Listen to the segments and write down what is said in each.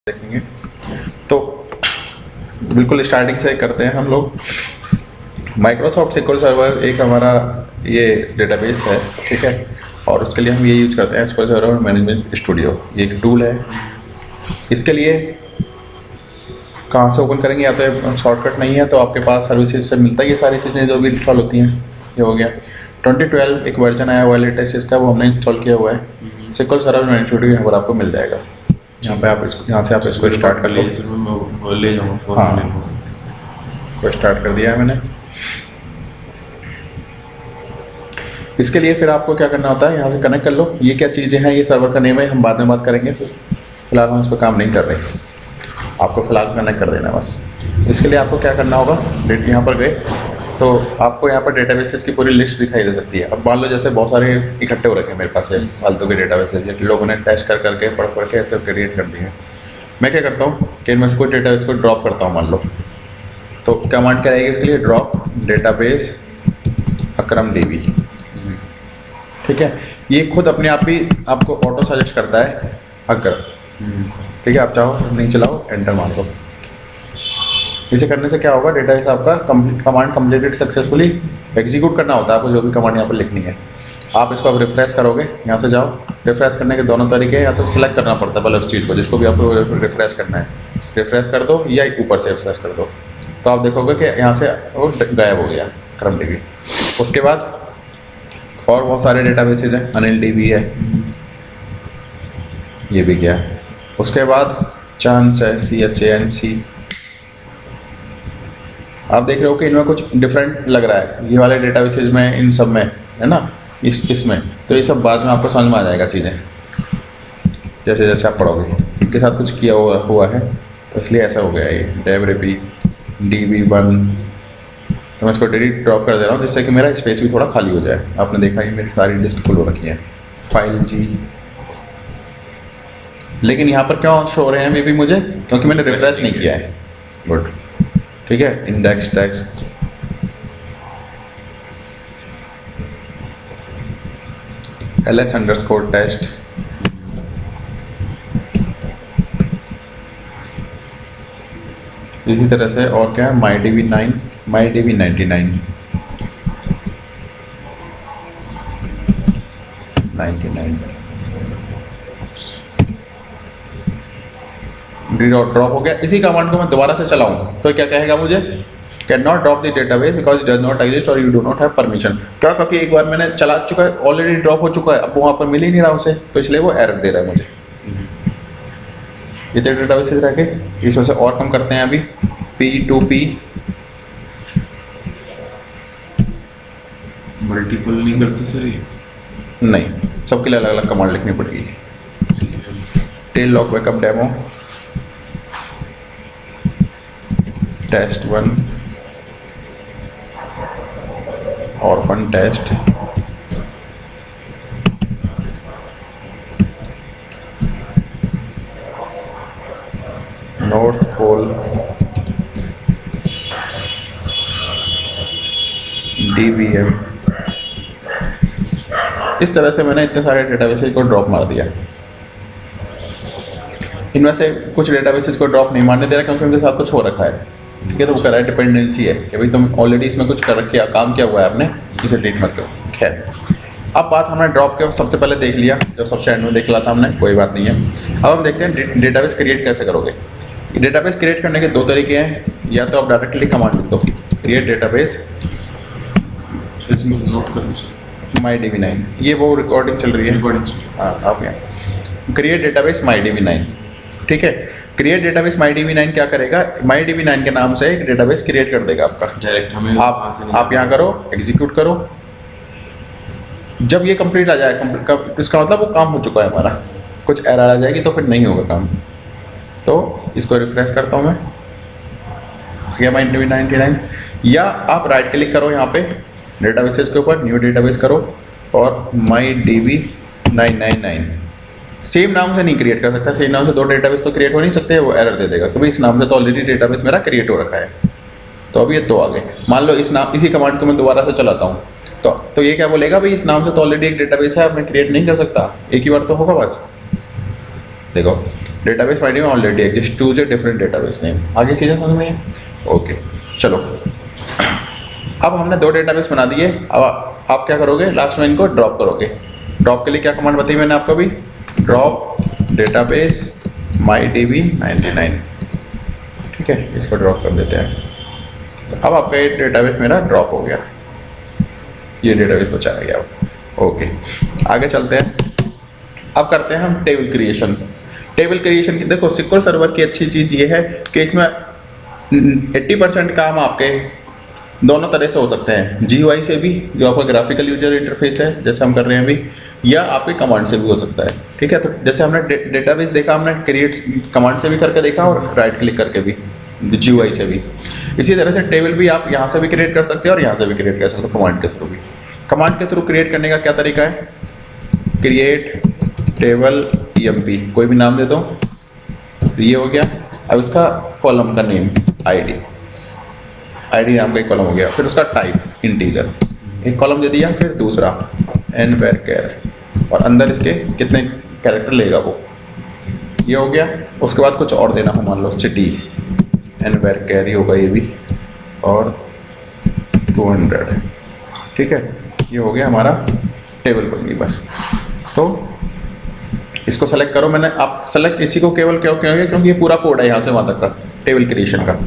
देखेंगे। तो बिल्कुल स्टार्टिंग से करते हैं हम लोग। माइक्रोसॉफ्ट SQL सर्वर एक हमारा ये डेटाबेस है, ठीक है, और उसके लिए हम ये यूज करते हैं SQL सर्वर मैनेजमेंट स्टूडियो। ये एक टूल है। इसके लिए कहाँ से ओपन करेंगे, या तो शॉर्टकट नहीं है तो आपके पास सर्विसेज से मिलता है ये सारी चीज़ें जो भी इंस्टॉल होती हैं। ये हो गया 2012 एक वर्जन आया हुआ है लेटेस्ट, इसका वो हमने इंस्टॉल किया हुआ है। SQL सर्वर मैनेजमेंट स्टूडियो यहाँ पर आपको मिल जाएगा। यहाँ पे आप इसको, यहाँ से आप इसको स्टार्ट कर लो। ले जाऊँगा हाँ, को स्टार्ट कर दिया है मैंने। इसके लिए फिर आपको क्या करना होता है, यहाँ से कनेक्ट कर लो। ये क्या चीज़ें हैं, ये सर्वर का नेम है, हम बाद में बात करेंगे। फिलहाल हम इस पर काम नहीं कर रहे, आपको फिलहाल कनेक्ट कर देना बस। इसके लिए आपको क्या करना होगा, यहाँ पर गए तो आपको यहाँ पर डेटाबेसेस की पूरी लिस्ट दिखाई दे सकती है। अब मान लो जैसे बहुत सारे इकट्ठे हो रखे हैं मेरे पास है फालतू के डेटाबेसेस, लोगों ने टेस्ट कर करके पढ़ के ऐसे क्रिएट कर दिए। मैं क्या करता हूँ कि इनमें से कोई डेटाबेस को ड्रॉप करता हूँ। मान लो तो कमांड क्या आएगी इसके लिए, ड्रॉप डेटाबेस अकरम DB, ठीक है। ये खुद अपने आप ही आपको ऑटो सजेस्ट करता है अगर, ठीक है। आप चाहो नहीं चलाओ, एंटर मार दो। इसे करने से क्या होगा, डेटाबेस आपका कमांड कंप्लीटेड सक्सेसफुली एग्जीक्यूट करना होता है आपको, जो भी कमांड यहाँ पर लिखनी है। आप इसको अब रिफ्रेश करोगे, यहाँ से जाओ। रिफ्रेश करने के दोनों तरीके हैं, या तो सिलेक्ट करना पड़ता है पहले उस चीज़ को जिसको भी आपको रिफ्रेश करना है। रिफ्रेश कर दो या ऊपर से रिफ्रेश कर दो, तो आप देखोगे कि यहाँ से वो गायब हो गया अकरम DB। उसके बाद और बहुत सारे डेटाबेसेज हैं, अनिल DB है, ये भी गया। उसके बाद चांस है, CHANC। आप देख रहे हो कि इनमें कुछ डिफरेंट लग रहा है, ये वाले डेटाबेसेज में, इन सब में है ना, इसमें तो ये सब बाद में आपको समझ में आ जाएगा चीज़ें, जैसे जैसे आप पढ़ोगे। इनके साथ कुछ किया हुआ है तो इसलिए ऐसा हो गया ये डेवरेपी DB1। तो मैं इसको डिलीट ड्रॉप कर दे रहा हूँ जिससे कि मेरा स्पेस भी थोड़ा खाली हो जाए। आपने देखा ही मेरी सारी डिस्क फुल हो रखी है, फाइल G। लेकिन यहाँ पर क्यों शो हो रहे हैं मे बी मुझे, क्योंकि मैंने रिफ्रेश नहीं किया है। गुड, ठीक है। इंडेक्स टेक्स्ट, ls_test, इसी तरह से और क्या है, MyDB9, MyDB99, ड्रॉप हो गया। इसी कमांड को मैं दोबारा से चलाऊं तो क्या कहेगा मुझे, can not drop the database because it does not exist और you do not have permission. क्या, क्योंकि एक बार मैंने चला चुका है, ऑलरेडी ड्रॉप हो चुका है, अब वहाँ पर मिल ही नहीं रहा उसे, तो इसलिए वो एरर दे रहा है मुझे। ये डेटाबेसेस रह गए, इसमें से और कम करते हैं अभी। P2P मल्टीपल नहीं करते सर ये? नहीं, सबके लिए अलग अलग कमांड लिखनी पड़ेगी। Tail log backup demo, test1, orphan test, north pole, DBM। इस तरह से मैंने इतने सारे डेटाबेसेस को ड्रॉप मार दिया। इनमें से कुछ डेटाबेसेस को ड्रॉप नहीं मारने दे रहा क्योंकि उनके साथ कुछ हो रखा है, ठीक है। तो वो कह रहा है डिपेंडेंसी है कि भाई तुम ऑलरेडी इसमें कुछ कर रखे, काम किया हुआ है आपने, इसे डिलीट मत करो। खैर, अब बात हमने ड्रॉप के सबसे पहले देख लिया, जो सबसे एंड में देख लिया था हमने, कोई बात नहीं है। अब हम देखते हैं डेटाबेस क्रिएट कैसे करोगे। डेटाबेस क्रिएट करने के दो तरीके हैं, या तो आप डायरेक्टली कमांड लिख दो, क्रिएट डेटाबेस MyDB9। ये वो रिकॉर्डिंग चल रही है, हाँ आप यहाँ क्रिएट डेटाबेस MyDB9, ठीक है। क्रिएट डेटाबेस MyDB9 क्या करेगा, MyDB9 के नाम से एक डेटाबेस क्रिएट कर देगा आपका डायरेक्ट हमें। आप यहाँ करो, एग्जीक्यूट करो। जब ये कंप्लीट आ जाए, इसका मतलब वो काम हो चुका है हमारा। कुछ एरर आ जाएगी तो फिर नहीं होगा काम। तो इसको रिफ्रेश करता हूँ मैं, गया MyDB99। या आप राइट क्लिक करो यहाँ पे डेटाबेसेस के ऊपर, न्यू डेटाबेस करो और MyDB999। सेम नाम से नहीं क्रिएट कर सकता, सेम नाम से दो डेटाबेस तो क्रिएट हो नहीं सकते, वो एरर दे देगा क्योंकि इस नाम से तो ऑलरेडी डेटाबेस मेरा क्रिएट हो रखा है। तो अब ये तो आ गए। मान लो इसी कमांड को मैं दोबारा से चलाता हूँ तो ये क्या बोलेगा, भाई इस नाम से तो ऑलरेडी एक डेटाबेस है, अब मैं क्रिएट नहीं कर सकता, एक ही बार तो होगा बस। देखो database my name already exist, choose a different database name. आगे चीज़ें समझ में हैं? ओके चलो, अब हमने 2 डेटाबेस बना दिए। अब आप क्या करोगे, लास्ट में इनको ड्रॉप करोगे। ड्रॉप के लिए क्या कमांड बताई मैंने आपको अभी, ड्रॉप डेटाबेस MyDB99। ठीक है, इसको ड्रॉप कर देते हैं। तो अब आपका ये डेटाबेस मेरा ड्रॉप हो गया, ये डेटाबेस बचा गया। ओके आगे चलते हैं। अब करते हैं हम टेबल क्रिएशन। टेबल क्रिएशन की देखो, SQL सर्वर की अच्छी चीज़ ये है कि इसमें 80% काम आपके दोनों तरह से हो सकते हैं, GUI से भी, जो आपका ग्राफिकल यूजर इंटरफेस है जैसे हम कर रहे हैं अभी, या आपके कमांड से भी हो सकता है। ठीक है, तो जैसे हमने डेटाबेस देखा, हमने क्रिएट कमांड से भी करके देखा और राइट क्लिक करके भी, GUI से भी। इसी तरह से टेबल भी आप यहाँ से भी क्रिएट कर सकते हो और यहाँ से भी क्रिएट कर सकते हो, कमांड के थ्रू भी। कमांड के थ्रू क्रिएट करने का क्या तरीका है, क्रिएट टेबल EMP, कोई भी नाम दे दो, ये हो गया। अब इसका कॉलम का नेम ID नाम का एक कॉलम हो गया, फिर उसका टाइप इंटीजर, एक कॉलम दे दिया, फिर दूसरा nVarchar, और अंदर इसके कितने कैरेक्टर लेगा वो, ये हो गया। उसके बाद कुछ और देना हो, मान लो सिटी, nVarchar ही होगा ये भी, और 200। ठीक है, ये हो गया हमारा टेबल बन गई बस। तो इसको सेलेक्ट करो। मैंने आप सेलेक्ट इसी को केवल क्यों किया, क्योंकि ये पूरा कोड है यहाँ से वहाँ तक का टेबल क्रिएशन का,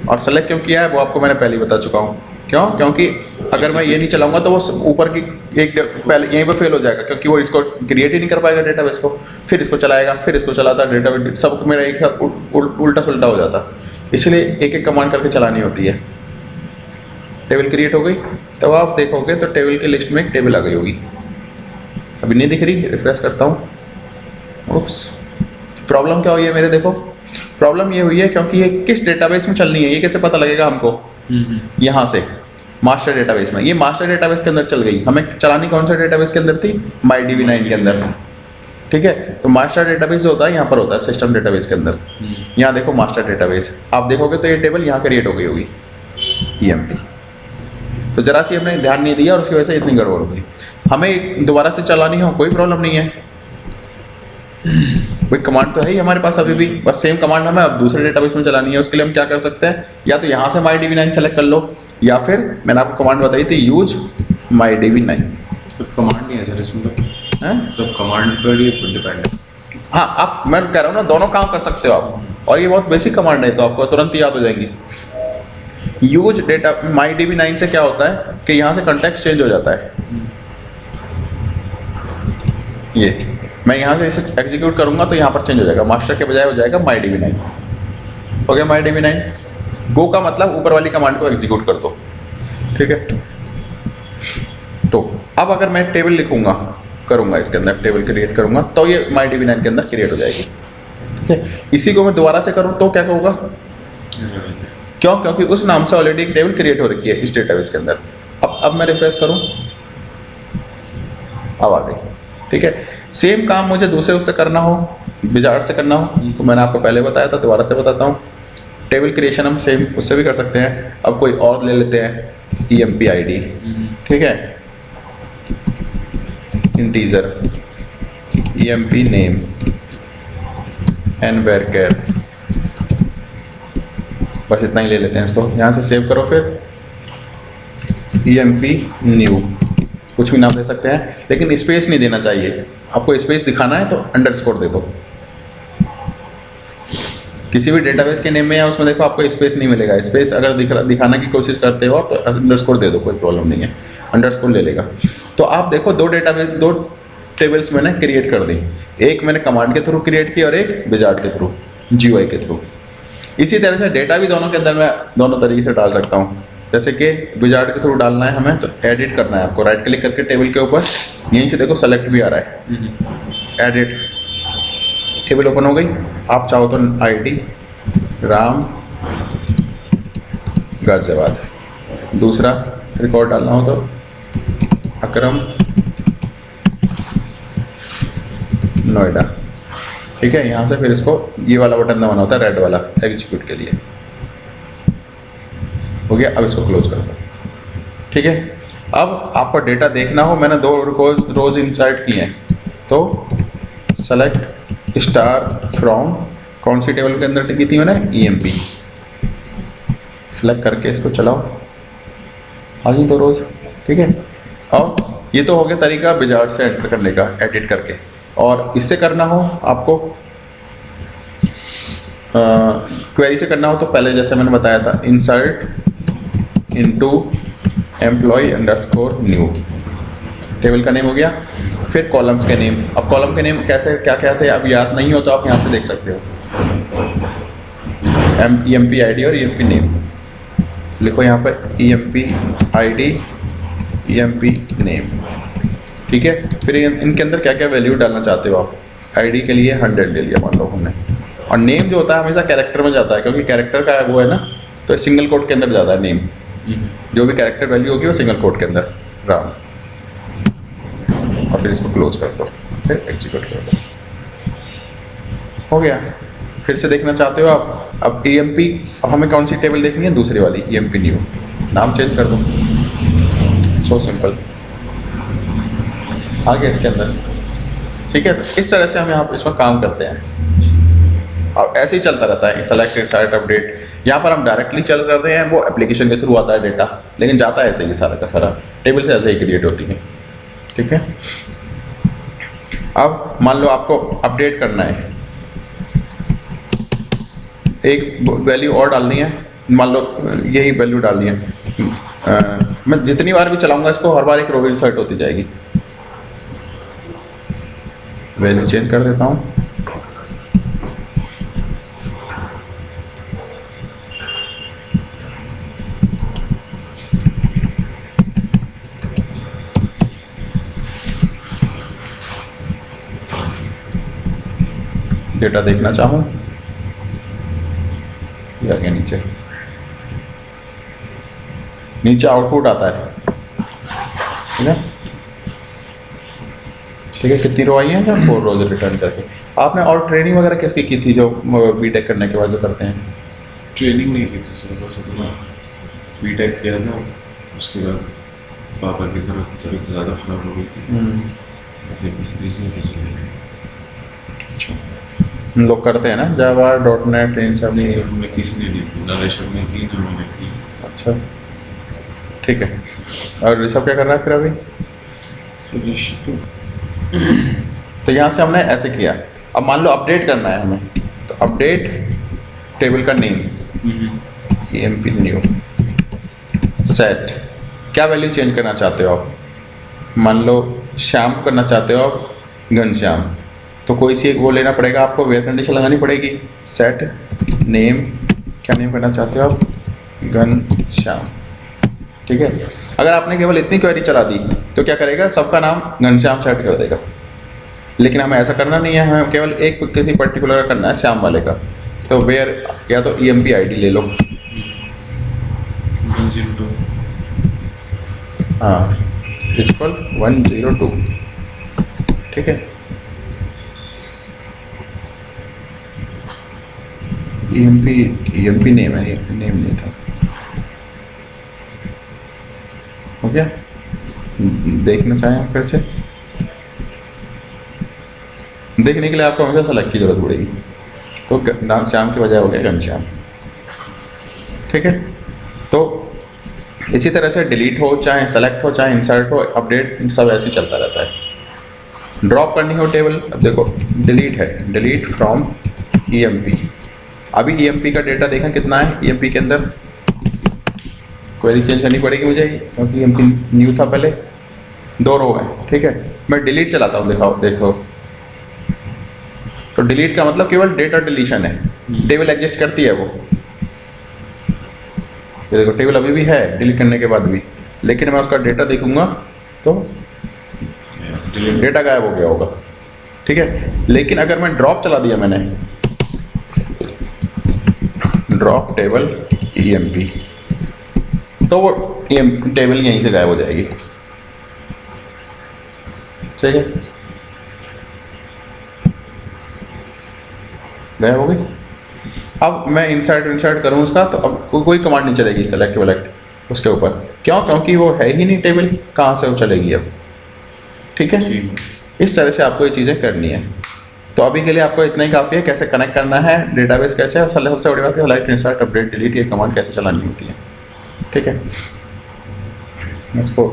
और सेलेक्ट क्यों किया है वो आपको मैंने पहले ही बता चुका हूँ। क्यों, क्योंकि अगर मैं ये नहीं चलाऊंगा तो वो ऊपर की एक पहले यहीं पर फेल हो जाएगा, क्योंकि वो इसको क्रिएट ही नहीं कर पाएगा डेटाबेस को, फिर इसको चलाएगा, फिर इसको चलाता, डेटाबेस सब मेरा एक उल्टा सुल्टा हो जाता। इसलिए एक एक कमांड करके चलानी होती है। टेबल क्रिएट हो गई, तब आप देखोगे तो टेबल की लिस्ट में एक टेबल आ गई होगी, अभी नहीं दिख रही, रिफ्रेश करता हूँ। उप्स, प्रॉब्लम क्या हुई है मेरे, देखो प्रॉब्लम ये हुई है क्योंकि ये किस डेटाबेस में चलनी है, ये कैसे पता लगेगा हमको, यहाँ से मास्टर डेटाबेस में, ये मास्टर डेटाबेस के अंदर चल गई। हमें चलानी कौन सा डेटाबेस के अंदर थी, MyDB9 के अंदर। ठीक है, तो मास्टर डेटाबेस जो होता है यहाँ पर होता है सिस्टम डेटाबेस के अंदर। यहाँ देखो मास्टर डेटाबेस, आप देखोगे तो ये टेबल यहाँ क्रिएट हो गई होगी EMP। तो जरा सी हमने ध्यान नहीं दिया और उसकी वजह से इतनी गड़बड़ हो गई। हमें दोबारा से चलानी हो कोई प्रॉब्लम नहीं है, कोई कमांड तो है ही हमारे पास अभी भी, बस सेम कमांड हमें अब दूसरे डेटाबेस में चलानी है। उसके लिए हम क्या कर सकते हैं, या तो यहाँ से MyDB9 सेलेक्ट कर लो, या फिर मैंने आपको कमांड बताई थी यूज MyDB9। सब कमांड नहीं है सर इसमें तो, हैं? सब कमांड पर ही डिपेंड है। हाँ, आप मैं कह रहा हूँ ना, दोनों काम कर सकते हो आप, और ये बहुत बेसिक कमांड है तो आपको तुरंत याद हो जाएंगी। यूज डेटा MyDB9 से क्या होता है कि यहाँ से कंटेक्स्ट चेंज हो जाता है। ये मैं यहाँ से इसे एग्जीक्यूट करूँगा तो यहाँ पर चेंज हो जाएगा, मास्टर के बजाय हो जाएगा MyDB9। हो गया MyDB9। गो का मतलब ऊपर वाली कमांड को एग्जीक्यूट कर दो। ठीक है, तो अब अगर मैं टेबल लिखूंगा, करूँगा इसके अंदर टेबल क्रिएट करूँगा, तो ये MyDB9 के अंदर क्रिएट हो जाएगी। ठीक है, इसी को मैं दोबारा से करूँ तो क्या होगा, क्यों, क्योंकि उस नाम से ऑलरेडी एक टेबल क्रिएट हो रखी है इस डेटाबेस के अंदर। अब मैं रिफ्रेश करूँ, अब आ गई। ठीक है, सेम काम मुझे दूसरे उससे करना हो, विजार्ड से करना हो, तो मैंने आपको पहले बताया था, दोबारा से बताता हूँ। टेबल क्रिएशन हम सेम उससे भी कर सकते हैं। अब कोई और ले लेते हैं, EMP ID। ठीक है, इंटीजर, EMP नेम, nVarchar, बस इतना ही ले लेते हैं इसको। यहाँ से सेव करो, फिर EMP न्यू, कुछ भी नाम दे सकते हैं, लेकिन स्पेस नहीं देना चाहिए। आपको स्पेस दिखाना है तो अंडरस्कोर दे दो। किसी भी डेटाबेस के नेम में या उसमें देखो आपको स्पेस नहीं मिलेगा। स्पेस अगर दिखाने की कोशिश करते हो तो अंडरस्कोर दे दो, कोई प्रॉब्लम नहीं है, अंडरस्कोर ले लेगा। तो आप देखो दो टेबल्स मैंने क्रिएट कर दी, एक मैंने कमांड के थ्रू क्रिएट की और एक विजार्ड के थ्रू, GUI के थ्रू। इसी तरह से डेटा भी दोनों के अंदर मैं दोनों तरीके से डाल सकता हूँ। जैसे कि विजार्ड के थ्रू डालना है हमें, तो एडिट करना है आपको, राइट क्लिक करके टेबल के ऊपर, यहीं से देखो सेलेक्ट भी आ रहा है, एडिट, टेबल ओपन हो गई। आप चाहो तो ID राम गाजियाबाद, दूसरा रिकॉर्ड डालना हो तो अकरम नोएडा। ठीक है, यहाँ से फिर इसको ये वाला बटन दबाना होता है, रेड वाला, एग्जीक्यूट के लिए। हो गया, अब इसको क्लोज कर दो। ठीक है, अब आपको डेटा देखना हो, मैंने 2 रोज इंसर्ट किए हैं, तो सेलेक्ट स्टार फ्रॉम कौन सी टेबल के अंदर टिकी थी मैंने, EMP। सेलेक्ट करके इसको चलाओ, आ गई दो रोज, ठीक है। और ये तो हो गया तरीका विजार्ड से एंटर करने का, एडिट करके। और इससे करना हो आपको क्वेरी से करना हो तो पहले जैसे मैंने बताया था, insert into employ underscore new, table का नेम हो गया। फिर कॉलम्स के नेम, अब कॉलम के नेम कैसे क्या क्या थे अब याद नहीं हो तो आप यहाँ से देख सकते हो, EMP ID और EMP नेम लिखो यहाँ पर, EMP ID EMP नेम, ठीक है। फिर इनके अंदर क्या क्या वैल्यू डालना चाहते हो आप। ID के लिए 100 ले लिया मान लो हमने, और नेम जो होता है हमेशा कैरेक्टर में जाता है, क्योंकि कैरेक्टर का वो है ना, तो सिंगल कोट के अंदर जाता है नेम, जो भी कैरेक्टर वैल्यू होगी वो सिंगल कोट के अंदर राम। और फिर इसको क्लोज कर दो, फिर एग्जीक्यूट कर दो, हो गया। फिर से देखना चाहते हो आप, अब EMP, अब हमें कौन सी टेबल देखनी है, दूसरी वाली EMP न्यू, नाम चेंज कर दो, सो सिंपल, आ गया इसके अंदर, ठीक है। तो इस तरह से हम यहाँ पर इसमें काम करते हैं। अब ऐसे ही चलता रहता है, सेलेक्ट इंसर्ट अपडेट। यहाँ पर हम डायरेक्टली चल कर रहे हैं, वो एप्लीकेशन के थ्रू आता है डेटा, लेकिन जाता है ऐसे ही सारा का सारा, टेबल से ऐसे ही क्रिएट होती है, ठीक है। अब मान लो आपको अपडेट करना है, एक वैल्यू और डालनी है, मान लो यही वैल्यू डालनी है। मैं जितनी बार भी चलाऊंगा इसको, हर बार एक रो इंसर्ट होती जाएगी। वैल्यू चेंज कर देता हूँ, डेटा देखना चाहूँ, ये आ गया नीचे, नीचे आउटपुट आता है, ठीक है। ठीक है, कितनी रो आई है क्या, 4 रोज रिटर्न करके। आपने और ट्रेनिंग वगैरह किसकी की थी, जो बीटेक करने के बाद जो करते हैं? ट्रेनिंग नहीं की थी सर, बस अपना बीटेक किया था, उसके बाद पापा की तबीयत ज़्यादा खराब हो गई थी, ऐसे बिजी थे चले गए। अच्छा, लोग करते हैं ना जावा .NET इन सब? नहीं सर, मैं किसी ने नहीं की, ना ऋषभ ने की, ना मैंने की। अच्छा, ठीक है। और ऋषभ क्या कर रहा है फिर अभी? सर ऋषभ तो यहाँ से हमने ऐसे किया। अब मान लो अपडेट करना है हमें, तो अपडेट टेबल का नेम EMP न्यू, सेट, क्या वैल्यू चेंज करना चाहते हो आप? मान लो श्याम करना चाहते हो आप, घनश्याम, तो कोई सी एक वो लेना पड़ेगा आपको, वेयर कंडीशन लगानी पड़ेगी। सेट नेम, क्या नेम करना चाहते हो आप, घनश्याम, ठीक है। अगर आपने केवल इतनी क्वेरी चला दी तो क्या करेगा, सबका नाम घनश्याम सेट कर देगा। लेकिन हमें ऐसा करना नहीं है, हमें केवल एक किसी पर्टिकुलर करना है, श्याम वाले का। तो वेयर या तो EMP ID ले लो, 102, हाँ, इक्वल 102, ठीक है। EMP नेम है, नेम नहीं था, हो गया। देखना चाहें फिर से, देखने के लिए आपको हमेशा सेलेक्ट की जरूरत पड़ेगी, तो नाम श्याम के बजाय हो गया घनश्याम, ठीक है। तो इसी तरह से डिलीट हो, चाहे सेलेक्ट हो, चाहे इंसर्ट हो, अपडेट, सब ऐसे ही चलता रहता है। ड्रॉप करनी हो टेबल, अब देखो डिलीट है, डिलीट फ्रॉम EMP। अभी EMP का डेटा देखें कितना है, EMP के अंदर क्वेरी चेंज करनी पड़ेगी मुझे, क्योंकि EMP न्यू था पहले, 2 रो है, ठीक है। मैं डिलीट चलाता हूँ, दिखाओ देखो, तो डिलीट का मतलब केवल डेटा डिलीशन है, टेबल एग्जिस्ट करती है वो, ये देखो टेबल अभी भी है डिलीट करने के बाद भी, लेकिन मैं उसका डेटा देखूंगा तो डेटा गायब हो गया होगा, ठीक है। लेकिन अगर मैं ड्रॉप चला दिया मैंने, ड्रॉप टेबल EMP, तो वो टेबल यहीं से गायब हो जाएगी, ठीक है, गायब हो गई। अब मैं इंसर्ट करूँ उसका, तो अब कोई कमांड नहीं चलेगी सेलेक्ट वेलेक्ट उसके ऊपर, क्यों? क्योंकि वो है ही नहीं टेबल, कहाँ से वो चलेगी अब, ठीक है। इस तरह से आपको ये चीज़ें करनी है। तो अभी के लिए आपको इतना ही काफ़ी है, कैसे कनेक्ट करना है, डेटाबेस कैसे है, और सबसे बड़ी बात है लाइट इंसर्ट अपडेट डिलीट ये कमांड कैसे चलानी होती है। ठीक है, इसको